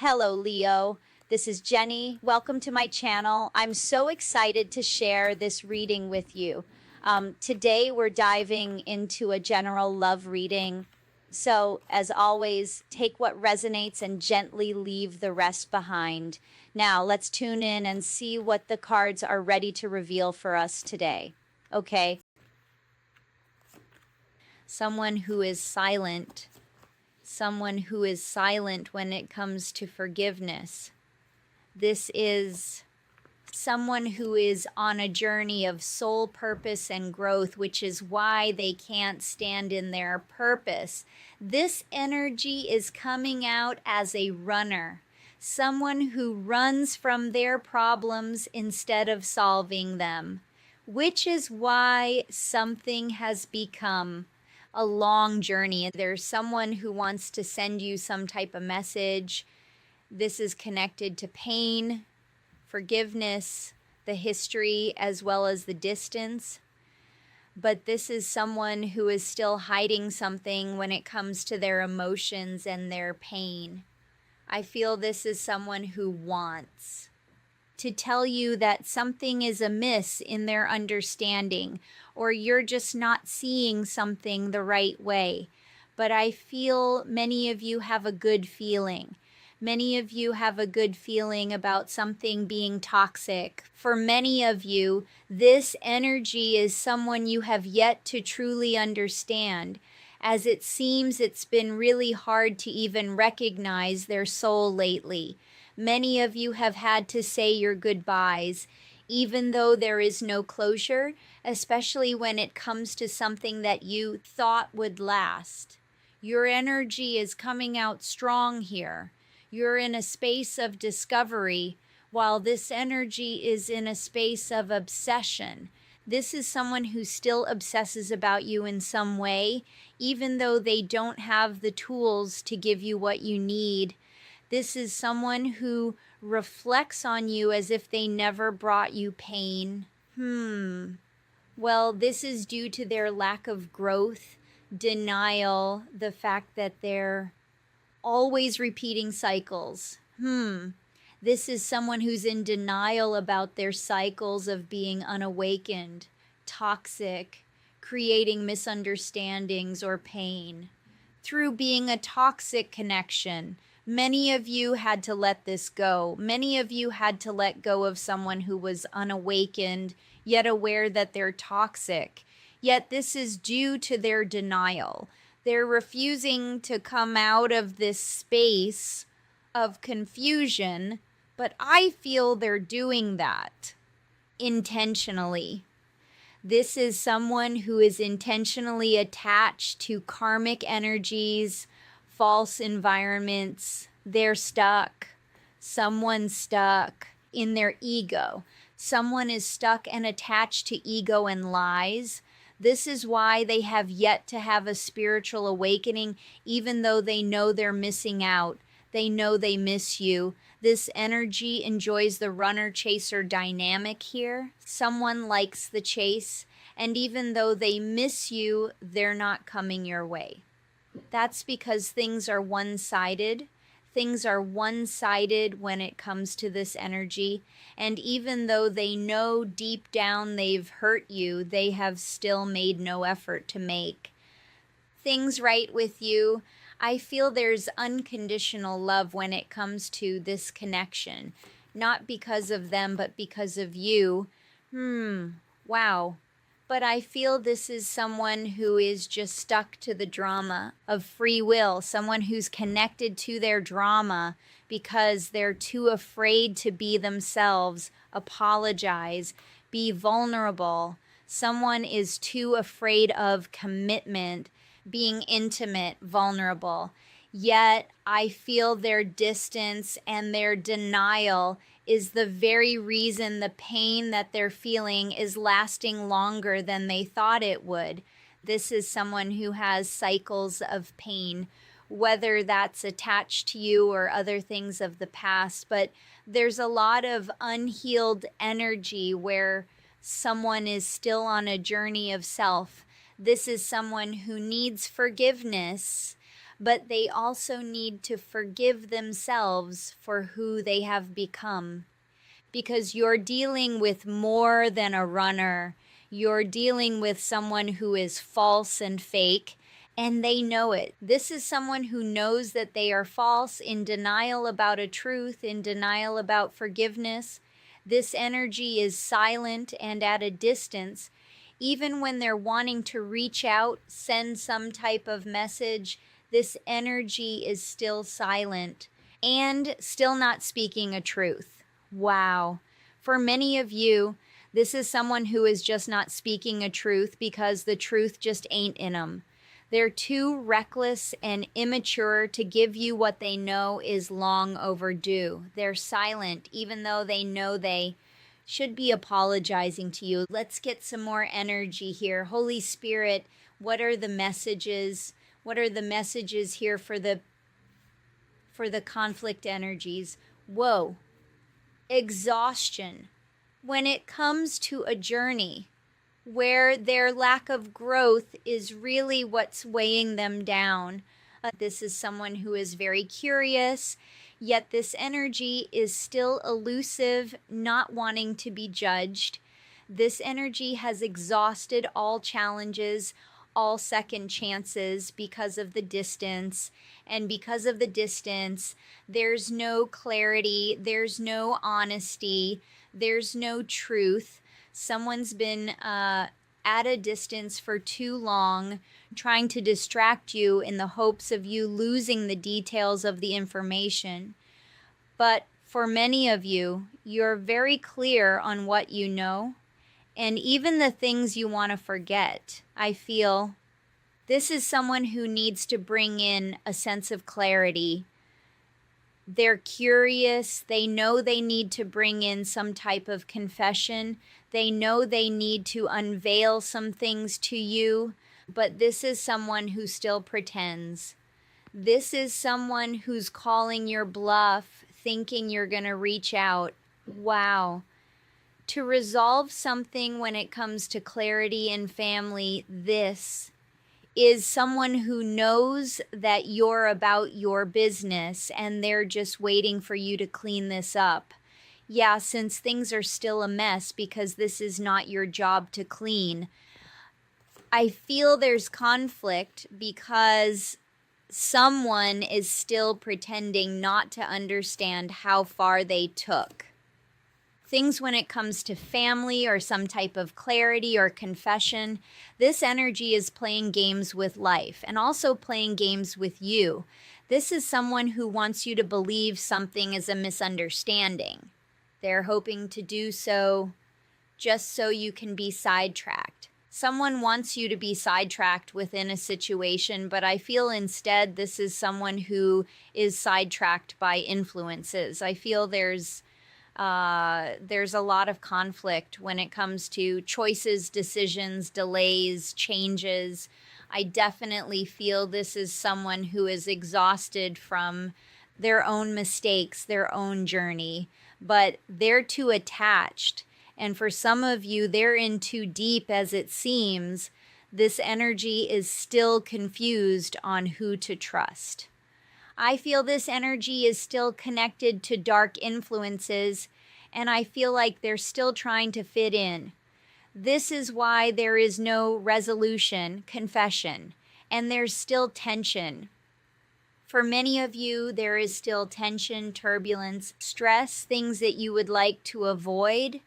Hello, Leo. This is Jenny. Welcome to my channel. I'm so excited to share this reading with you. Today, we're diving into a general love reading. So, as always, take what resonates and gently leave the rest behind. Now, let's tune in and see what the cards are ready to reveal for us today. Okay. Someone who is silent. Someone who is silent when it comes to forgiveness. This is someone who is on a journey of soul purpose and growth, which is why they can't stand in their purpose. This energy is coming out as a runner, someone who runs from their problems instead of solving them, which is why something has become a long journey. There's someone who wants to send you some type of message. This is connected to pain, forgiveness, the history, as well as the distance. But this is someone who is still hiding something when it comes to their emotions and their pain. I feel this is someone who wants to tell you that something is amiss in their understanding, or you're just not seeing something the right way. But I feel many of you have a good feeling. Many of you have a good feeling about something being toxic. For many of you, this energy is someone you have yet to truly understand, as it seems it's been really hard to even recognize their soul lately. Many of you have had to say your goodbyes, even though there is no closure, especially when it comes to something that you thought would last. Your energy is coming out strong here. You're in a space of discovery, while this energy is in a space of obsession. This is someone who still obsesses about you in some way, even though they don't have the tools to give you what you need. This is someone who reflects on you as if they never brought you pain. Well, this is due to their lack of growth, denial, the fact that they're always repeating cycles. This is someone who's in denial about their cycles of being unawakened, toxic, creating misunderstandings or pain. Through being a toxic connection, many of you had to let this go. Many of you had to let go of someone who was unawakened, yet aware that they're toxic. Yet this is due to their denial. They're refusing to come out of this space of confusion, but I feel they're doing that intentionally. This is someone who is intentionally attached to karmic energies, false environments. They're stuck. Someone's stuck in their ego. Someone is stuck and attached to ego and lies. This is why they have yet to have a spiritual awakening, even though they know they're missing out. They know they miss you. This energy enjoys the runner-chaser dynamic here. Someone likes the chase, and even though they miss you, they're not coming your way. That's because things are one-sided. Things are one-sided when it comes to this energy. And even though they know deep down they've hurt you, they have still made no effort to make things right with you. I feel there's unconditional love when it comes to this connection. Not because of them, but because of you. Wow. But I feel this is someone who is just stuck to the drama of free will, someone who's connected to their drama because they're too afraid to be themselves, apologize, be vulnerable. Someone is too afraid of commitment, being intimate, vulnerable. Yet I feel their distance and their denial is the very reason the pain that they're feeling is lasting longer than they thought it would. This is someone who has cycles of pain, whether that's attached to you or other things of the past. But there's a lot of unhealed energy where someone is still on a journey of self. This is someone who needs forgiveness, but they also need to forgive themselves for who they have become. Because you're dealing with more than a runner. You're dealing with someone who is false and fake, and they know it. This is someone who knows that they are false, in denial about a truth, in denial about forgiveness. This energy is silent and at a distance. Even when they're wanting to reach out, send some type of message, this energy is still silent and still not speaking a truth. Wow. For many of you, this is someone who is just not speaking a truth because the truth just ain't in them. They're too reckless and immature to give you what they know is long overdue. They're silent, even though they know they should be apologizing to you. Let's get some more energy here. Holy Spirit, what are the messages? What are the messages here for the conflict energies? Whoa. Exhaustion. When it comes to a journey where their lack of growth is really what's weighing them down, this is someone who is very curious, yet this energy is still elusive, not wanting to be judged. This energy has exhausted all challenges, all second chances because of the distance. And because of the distance, there's no clarity, there's no honesty, there's no truth. Someone's been at a distance for too long, trying to distract you in the hopes of you losing the details of the information. But for many of you, you're very clear on what you know, and even the things you want to forget. I feel this is someone who needs to bring in a sense of clarity. They're curious. They know they need to bring in some type of confession. They know they need to unveil some things to you, but this is someone who still pretends. This is someone who's calling your bluff, thinking you're going to reach out. Wow. To resolve something when it comes to clarity in family, this is someone who knows that you're about your business and they're just waiting for you to clean this up. Yeah, since things are still a mess because this is not your job to clean. I feel there's conflict because someone is still pretending not to understand how far they took. Things when it comes to family or some type of clarity or confession, this energy is playing games with life and also playing games with you. This is someone who wants you to believe something is a misunderstanding. They're hoping to do so just so you can be sidetracked. Someone wants you to be sidetracked within a situation, but I feel instead this is someone who is sidetracked by influences. I feel there's a lot of conflict when it comes to choices, decisions, delays, changes. I definitely feel this is someone who is exhausted from their own mistakes, their own journey, but they're too attached. And for some of you, they're in too deep as it seems. This energy is still confused on who to trust. I feel this energy is still connected to dark influences, and I feel like they're still trying to fit in. This is why there is no resolution, confession, and there's still tension. For many of you, there is still tension, turbulence, stress, things that you would like to avoid.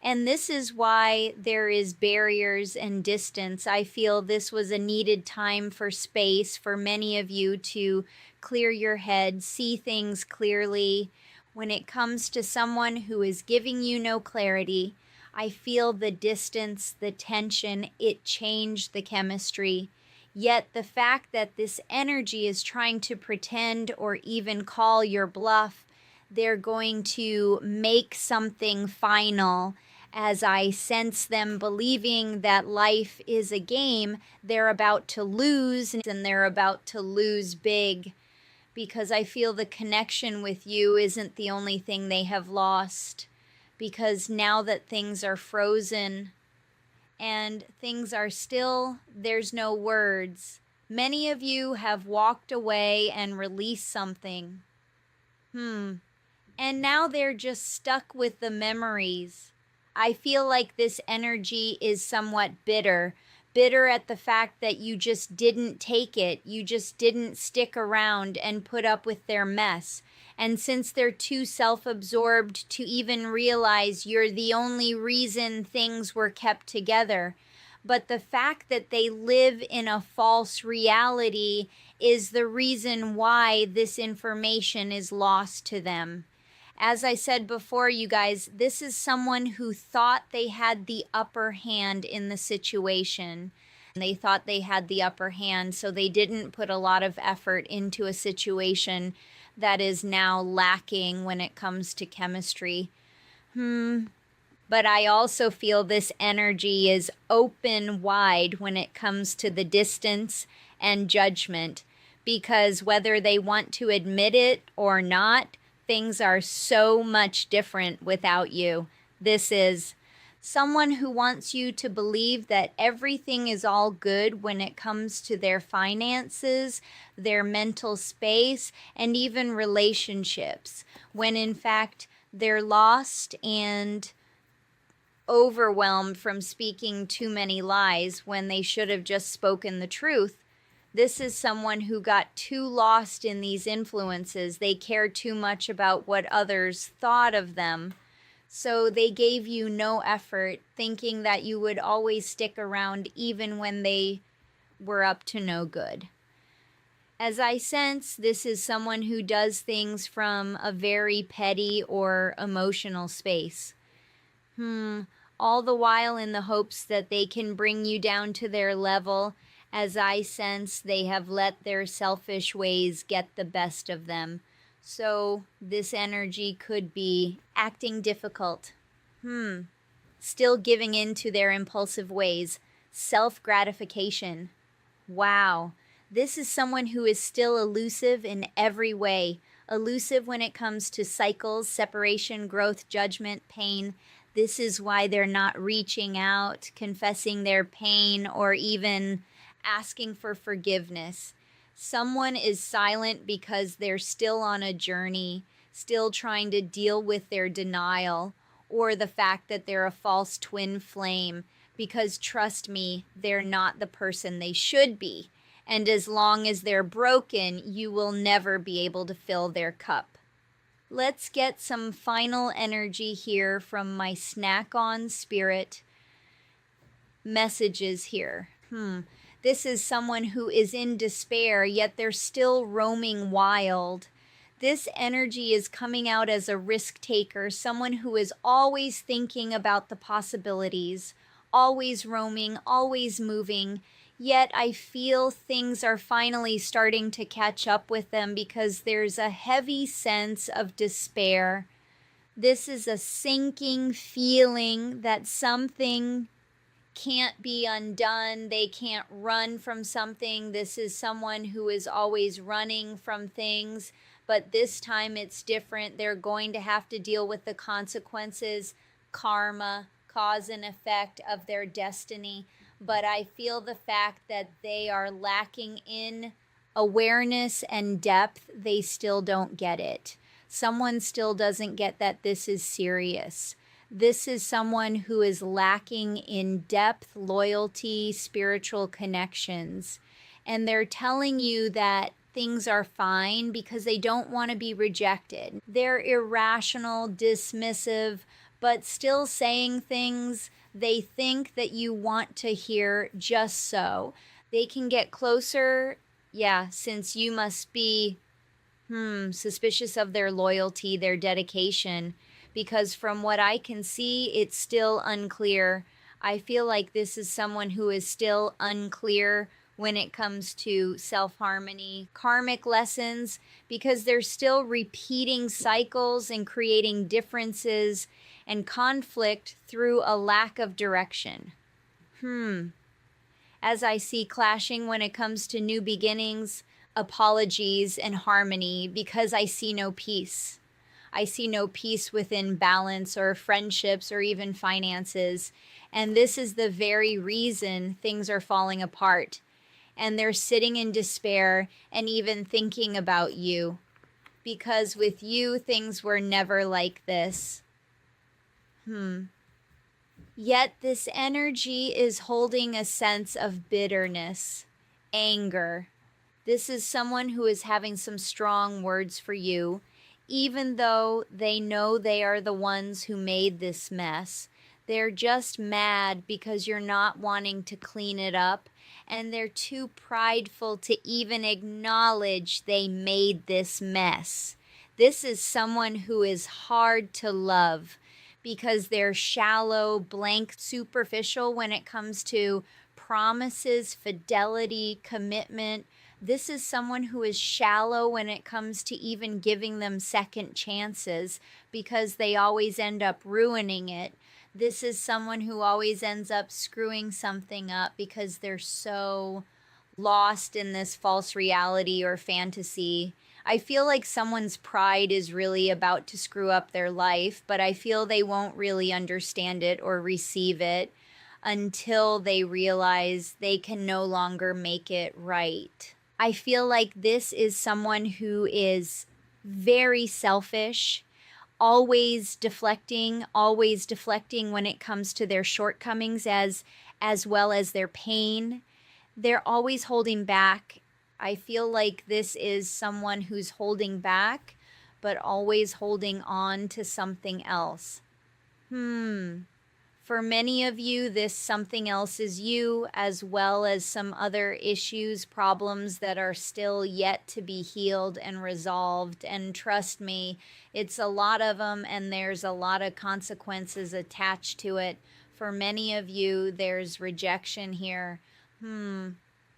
And this is why there is barriers and distance. I feel this was a needed time for space for many of you to clear your head, see things clearly. When it comes to someone who is giving you no clarity, I feel the distance, the tension, it changed the chemistry. Yet the fact that this energy is trying to pretend or even call your bluff, they're going to make something final. As I sense them believing that life is a game, they're about to lose, and they're about to lose big, because I feel the connection with you isn't the only thing they have lost, because now that things are frozen and things are still, there's no words, Many of you have walked away and released something. And now they're just stuck with the memories. I feel like this energy is somewhat bitter. Bitter at the fact that you just didn't take it. You just didn't stick around and put up with their mess. And since they're too self-absorbed to even realize you're the only reason things were kept together. But the fact that they live in a false reality is the reason why this information is lost to them. As I said before, you guys, this is someone who thought they had the upper hand in the situation. They thought they had the upper hand, so they didn't put a lot of effort into a situation that is now lacking when it comes to chemistry. But I also feel this energy is open wide when it comes to the distance and judgment, because whether they want to admit it or not, things are so much different without you. This is someone who wants you to believe that everything is all good when it comes to their finances, their mental space, and even relationships, when in fact they're lost and overwhelmed from speaking too many lies when they should have just spoken the truth. This is someone who got too lost in these influences. They cared too much about what others thought of them. So they gave you no effort, thinking that you would always stick around even when they were up to no good. As I sense, this is someone who does things from a very petty or emotional space. All the while in the hopes that they can bring you down to their level. As I sense, they have let their selfish ways get the best of them. So this energy could be acting difficult. Still giving in to their impulsive ways. Self-gratification. Wow. This is someone who is still elusive in every way. Elusive when it comes to cycles, separation, growth, judgment, pain. This is why they're not reaching out, confessing their pain, or even asking for forgiveness. Someone is silent because they're still on a journey, still trying to deal with their denial, or the fact that they're a false twin flame, because trust me, they're not the person they should be. And as long as they're broken, you will never be able to fill their cup. Let's get some final energy here from my snack on spirit messages here. This is someone who is in despair, yet they're still roaming wild. This energy is coming out as a risk taker, someone who is always thinking about the possibilities, always roaming, always moving. Yet I feel things are finally starting to catch up with them because there's a heavy sense of despair. This is a sinking feeling that something can't be undone. They can't run from something. This is someone who is always running from things, but this time it's different. They're going to have to deal with the consequences, karma, cause and effect of their destiny. But I feel the fact that they are lacking in awareness and depth, they still don't get it. Someone still doesn't get that this is serious. This is someone who is lacking in depth, loyalty, spiritual connections. And they're telling you that things are fine because they don't want to be rejected. They're irrational, dismissive, but still saying things they think that you want to hear just so. They can get closer, since you must be suspicious of their loyalty, their dedication, because from what I can see, it's still unclear. I feel like this is someone who is still unclear when it comes to self-harmony, karmic lessons, because they're still repeating cycles and creating differences and conflict through a lack of direction. As I see clashing when it comes to new beginnings, apologies, and harmony, because I see no peace. I see no peace within balance or friendships or even finances. And this is the very reason things are falling apart. and they're sitting in despair and even thinking about you. Because with you, things were never like this. Yet this energy is holding a sense of bitterness, anger. This is someone who is having some strong words for you, even though they know they are the ones who made this mess. They're just mad because you're not wanting to clean it up, and they're too prideful to even acknowledge they made this mess. This is someone who is hard to love because they're shallow, blank, superficial when it comes to promises, fidelity, commitment. This is someone who is shallow when it comes to even giving them second chances because they always end up ruining it. This is someone who always ends up screwing something up because they're so lost in this false reality or fantasy. I feel like someone's pride is really about to screw up their life, but I feel they won't really understand it or receive it until they realize they can no longer make it right. I feel like this is someone who is very selfish, always deflecting when it comes to their shortcomings as well as their pain. They're always holding back. I feel like this is someone who's holding back, but always holding on to something else. For many of you, this something else is you, as well as some other issues, problems that are still yet to be healed and resolved. And trust me, it's a lot of them, and there's a lot of consequences attached to it. For many of you, there's rejection here.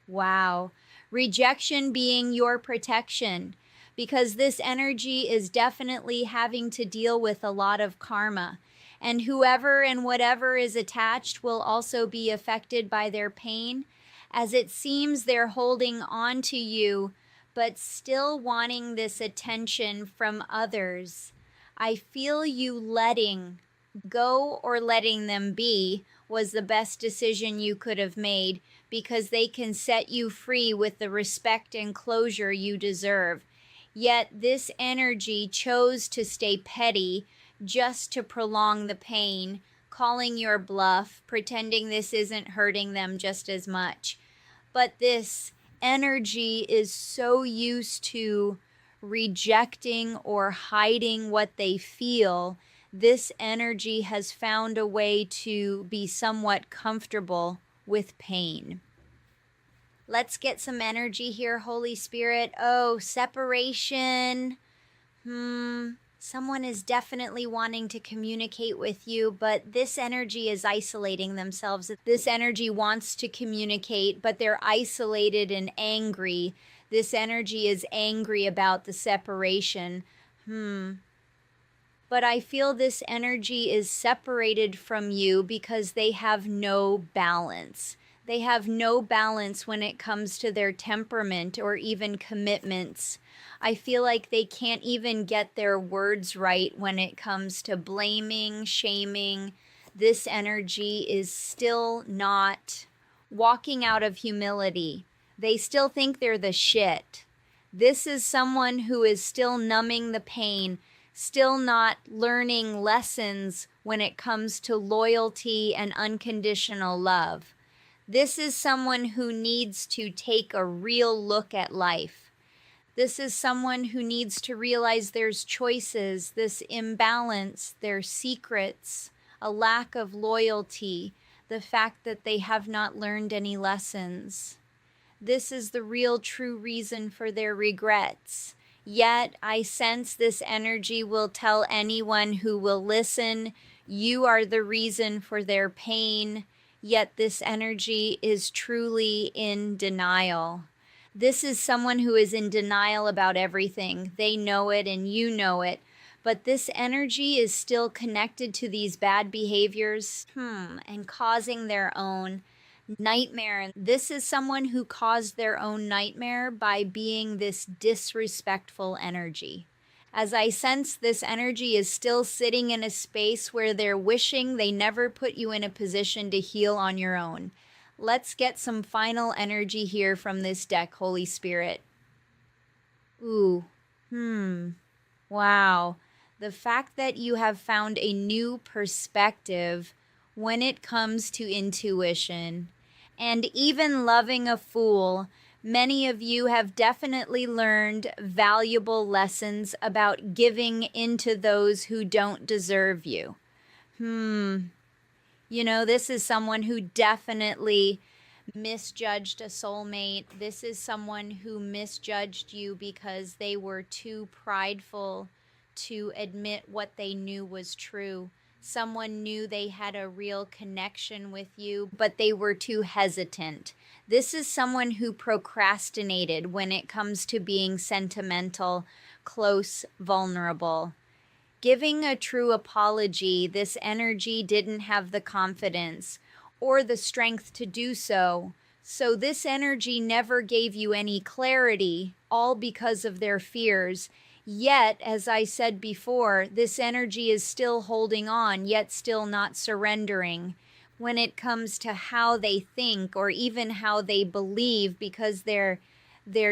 Wow. Rejection being your protection, because this energy is definitely having to deal with a lot of karma. And whoever and whatever is attached will also be affected by their pain, as it seems they're holding on to you, but still wanting this attention from others. I feel you letting go or letting them be was the best decision you could have made, because they can set you free with the respect and closure you deserve. Yet this energy chose to stay petty just to prolong the pain, calling your bluff, pretending this isn't hurting them just as much. But this energy is so used to rejecting or hiding what they feel. This energy has found a way to be somewhat comfortable with pain. Let's get some energy here, Holy Spirit. Oh, separation. Someone is definitely wanting to communicate with you, but this energy is isolating themselves. This energy wants to communicate, but they're isolated and angry. This energy is angry about the separation. But I feel this energy is separated from you because they have no balance. They have no balance when it comes to their temperament or even commitments. I feel like they can't even get their words right when it comes to blaming, shaming. This energy is still not walking out of humility. They still think they're the shit. This is someone who is still numbing the pain, still not learning lessons when it comes to loyalty and unconditional love. This is someone who needs to take a real look at life. This is someone who needs to realize there's choices, this imbalance, their secrets, a lack of loyalty, the fact that they have not learned any lessons. This is the real true reason for their regrets. Yet I sense this energy will tell anyone who will listen, you are the reason for their pain. Yet this energy is truly in denial. This is someone who is in denial about everything. They know it and you know it. But this energy is still connected to these bad behaviors and causing their own nightmare. This is someone who caused their own nightmare by being this disrespectful energy. As I sense this energy is still sitting in a space where they're wishing they never put you in a position to heal on your own. Let's get some final energy here from this deck, Holy Spirit. Ooh, wow. The fact that you have found a new perspective when it comes to intuition and even loving a fool. Many of you have definitely learned valuable lessons about giving into those who don't deserve you. You know, this is someone who definitely misjudged a soulmate. This is someone who misjudged you because they were too prideful to admit what they knew was true. Someone knew they had a real connection with you, but they were too hesitant. This is someone who procrastinated when it comes to being sentimental, close, vulnerable. Giving a true apology, this energy didn't have the confidence or the strength to do so. So this energy never gave you any clarity, all because of their fears. Yet, as I said before, this energy is still holding on, yet still not surrendering when it comes to how they think or even how they believe, because they're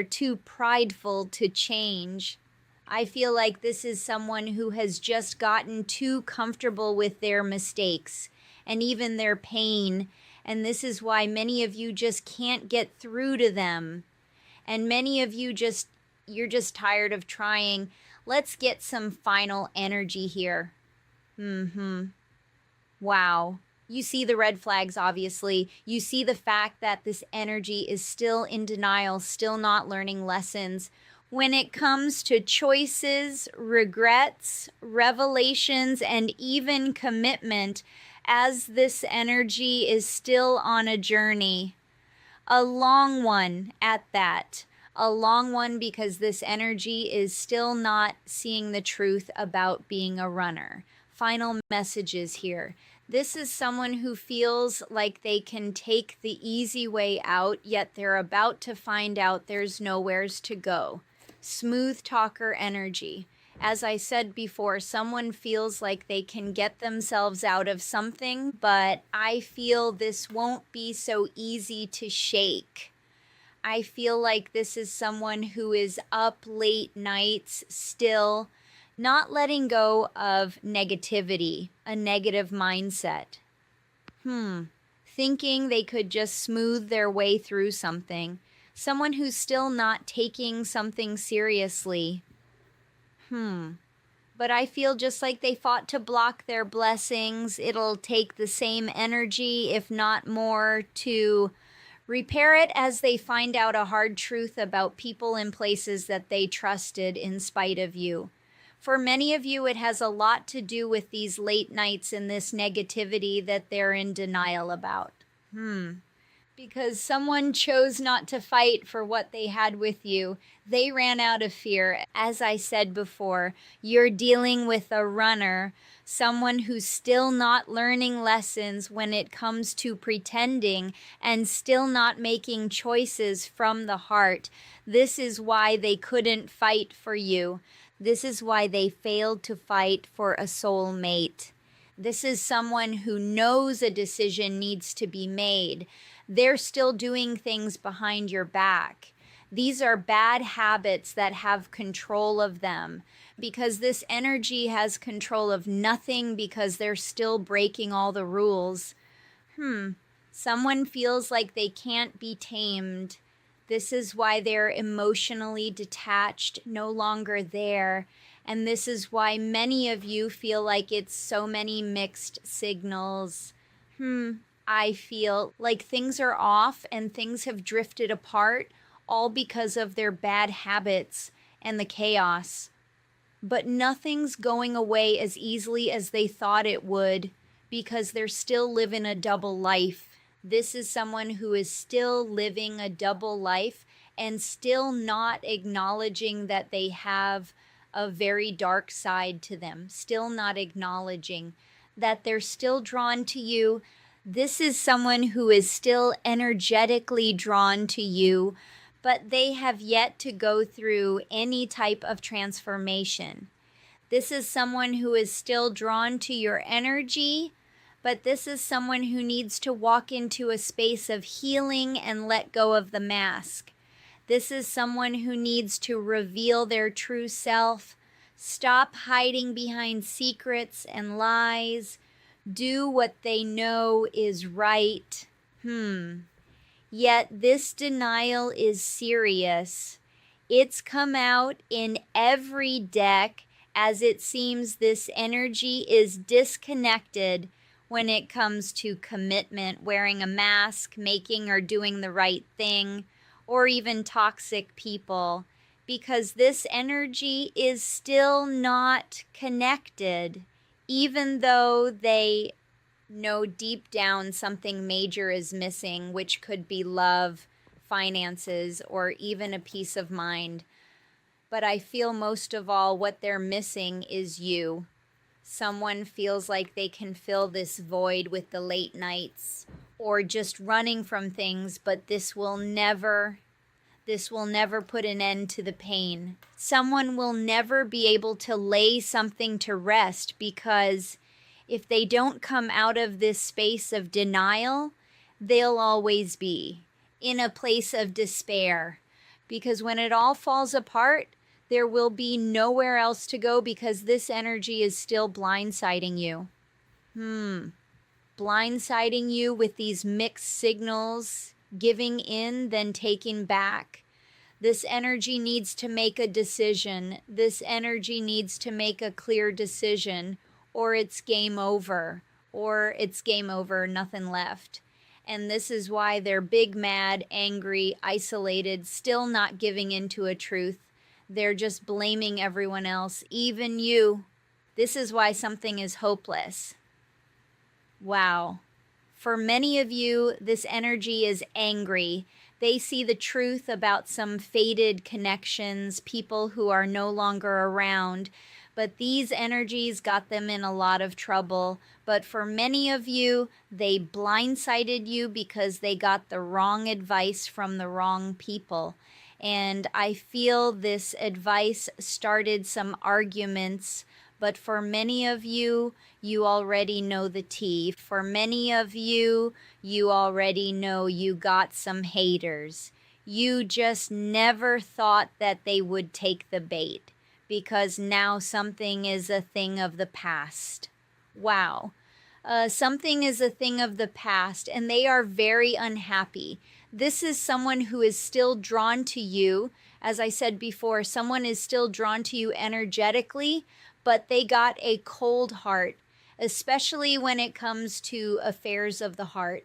too prideful to change. I feel like this is someone who has just gotten too comfortable with their mistakes and even their pain. And this is why many of you just can't get through to them. And many of you you're just tired of trying. Let's get some final energy here. Wow. You see the red flags, obviously. You see the fact that this energy is still in denial, still not learning lessons. When it comes to choices, regrets, revelations, and even commitment, as this energy is still on a journey, a long one at that. A long one, because this energy is still not seeing the truth about being a runner. Final messages here. This is someone who feels like they can take the easy way out, yet they're about to find out there's nowheres to go. Smooth talker energy. As I said before, someone feels like they can get themselves out of something, but I feel this won't be so easy to shake. I feel like this is someone who is up late nights still, not letting go of negativity, a negative mindset. Thinking they could just smooth their way through something. Someone who's still not taking something seriously. But I feel just like they fought to block their blessings. It'll take the same energy, if not more, to repair it as they find out a hard truth about people and places that they trusted in spite of you. For many of you, it has a lot to do with these late nights and this negativity that they're in denial about. Because someone chose not to fight for what they had with you. They ran out of fear. As I said before, you're dealing with a runner, someone who's still not learning lessons when it comes to pretending and still not making choices from the heart. This is why they couldn't fight for you. This is why they failed to fight for a soulmate. This is someone who knows a decision needs to be made. They're still doing things behind your back. These are bad habits that have control of them, because this energy has control of nothing, because they're still breaking all the rules. Someone feels like they can't be tamed. This is why they're emotionally detached, no longer there. And this is why many of you feel like it's so many mixed signals. I feel like things are off and things have drifted apart, all because of their bad habits and the chaos. But nothing's going away as easily as they thought it would, because they're still living a double life. This is someone who is still living a double life and still not acknowledging that they have a very dark side to them, still not acknowledging that they're still drawn to you. This is someone who is still energetically drawn to you, but they have yet to go through any type of transformation. This is someone who is still drawn to your energy, but this is someone who needs to walk into a space of healing and let go of the mask. This is someone who needs to reveal their true self, stop hiding behind secrets and lies, do what they know is right. Yet this denial is serious. It's come out in every deck, as it seems this energy is disconnected when it comes to commitment, wearing a mask, making or doing the right thing, or even toxic people, because this energy is still not connected, even though they know deep down something major is missing, which could be love, finances, or even a peace of mind. But I feel most of all what they're missing is you. Someone feels like they can fill this void with the late nights or just running from things, but this will never put an end to the pain. Someone will never be able to lay something to rest, because if they don't come out of this space of denial, they'll always be in a place of despair. Because when it all falls apart, there will be nowhere else to go, because this energy is still blindsiding you. Blindsiding you with these mixed signals, giving in, then taking back. This energy needs to make a decision. This energy needs to make a clear decision, or it's game over, nothing left. And this is why they're big, mad, angry, isolated, still not giving into a truth. They're just blaming everyone else, even you. This is why something is hopeless. Wow. For many of you, this energy is angry. They see the truth about some faded connections, people who are no longer around, but these energies got them in a lot of trouble. But for many of you, they blindsided you because they got the wrong advice from the wrong people. And I feel this advice started some arguments, but for many of you, you already know the tea. For many of you, you already know you got some haters. You just never thought that they would take the bait, because now something is a thing of the past. Wow. Something is a thing of the past, and they are very unhappy. This is someone who is still drawn to you. As I said before, someone is still drawn to you energetically, but they got a cold heart, especially when it comes to affairs of the heart.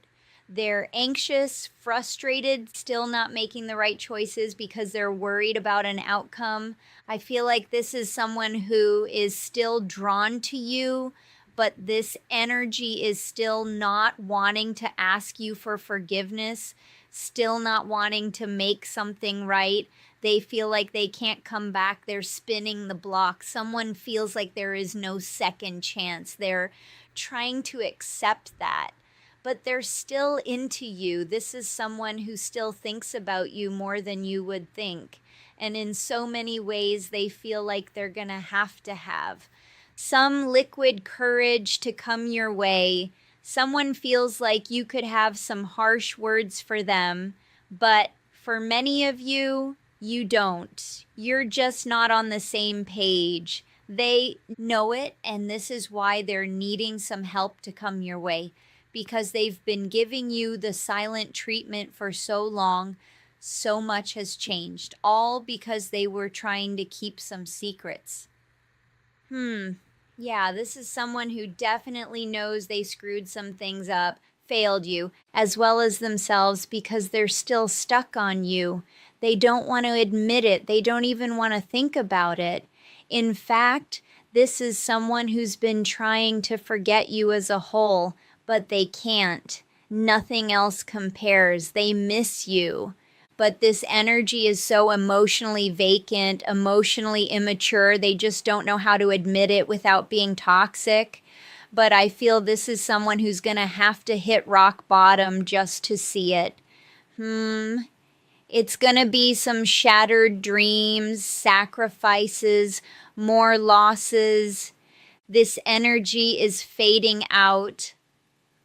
They're anxious, frustrated, still not making the right choices because they're worried about an outcome. I feel like this is someone who is still drawn to you, but this energy is still not wanting to ask you for forgiveness, still not wanting to make something right. They feel like they can't come back. They're spinning the block. Someone feels like there is no second chance. They're trying to accept that, but they're still into you. This is someone who still thinks about you more than you would think. And in so many ways, they feel like they're going to have some liquid courage to come your way. Someone feels like you could have some harsh words for them, but for many of you, you don't. You're just not on the same page. They know it, and this is why they're needing some help to come your way, because they've been giving you the silent treatment for so long. So much has changed, all because they were trying to keep some secrets. Yeah, this is someone who definitely knows they screwed some things up, failed you, as well as themselves, because they're still stuck on you. They don't want to admit it. They don't even want to think about it. In fact, this is someone who's been trying to forget you as a whole, but they can't. Nothing else compares. They miss you. But this energy is so emotionally vacant, emotionally immature. They just don't know how to admit it without being toxic. But I feel this is someone who's going to have to hit rock bottom just to see it. It's going to be some shattered dreams, sacrifices, more losses. This energy is fading out.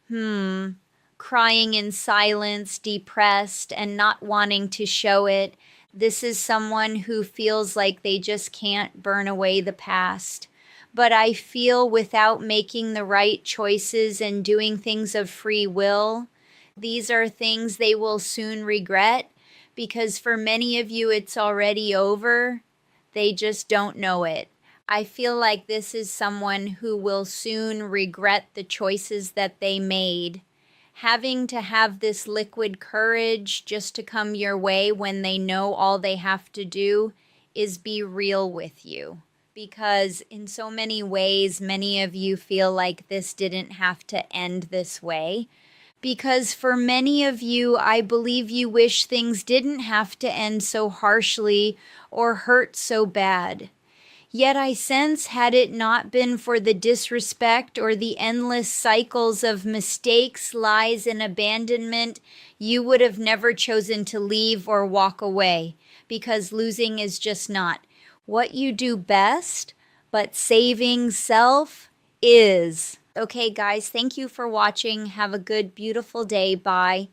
crying in silence, depressed, and not wanting to show it. This is someone who feels like they just can't burn away the past. But I feel without making the right choices and doing things of free will, these are things they will soon regret, because for many of you, it's already over. They just don't know it. I feel like this is someone who will soon regret the choices that they made. Having to have this liquid courage just to come your way when they know all they have to do is be real with you. Because in so many ways, many of you feel like this didn't have to end this way. Because for many of you, I believe you wish things didn't have to end so harshly or hurt so bad. Yet I sense, had it not been for the disrespect or the endless cycles of mistakes, lies, and abandonment, you would have never chosen to leave or walk away, because losing is just not what you do best, but saving self is. Okay, guys, thank you for watching. Have a good, beautiful day. Bye.